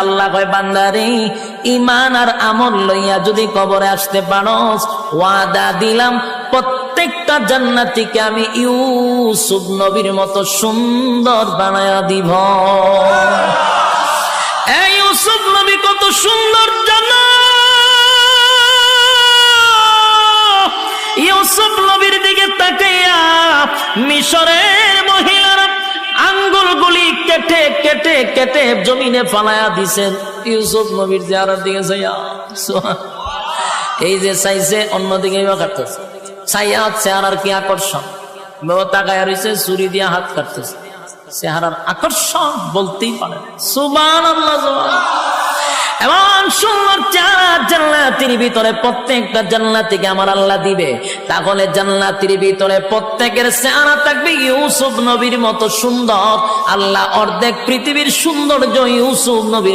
আল্লাহ কয় বান্দারে ঈমান আর আমল লইয়া যদি কবরে আসতে পারোস ওয়াদা দিলাম প্রত্যেকটা জান্নাতীকে আমি ইউসুফ নবীর মতো সুন্দর বানায়া দিব। এই ইউসুফ নবী কত সুন্দর জানো? ইউসুফ নবীর দিকে তাকাইয়া মিশরের মহিলারা আঙ্গুলগুলি কেটে কেটে কেটে জমিনে ফালায়া দিছেন ইউসুফ নবীর চেহারার দিকে চাইয়া। এই যে চাইছে অন্যদিকে কাটতেছে, চাইয়া চেহারার কি আকর্ষণ, বাবা তাকায়া রয়েছে ছুরি দিয়ে হাত কাটতেছে, চেহারার আকর্ষণ বলতেই পারে। সুবহানাল্লাহ। এমন সুন্দর চেহারা জান্নাতের ভিতরে প্রত্যেকটা জান্নাতীকে আমার আল্লাহ দিবে। তাহলে জান্নাতের ভিতরে প্রত্যেকের চেহারা থাকবে ইউসুফ নবীর মতো সুন্দর। আল্লাহ অর্ধেক পৃথিবীর সৌন্দর্য ইউসুফ নবীর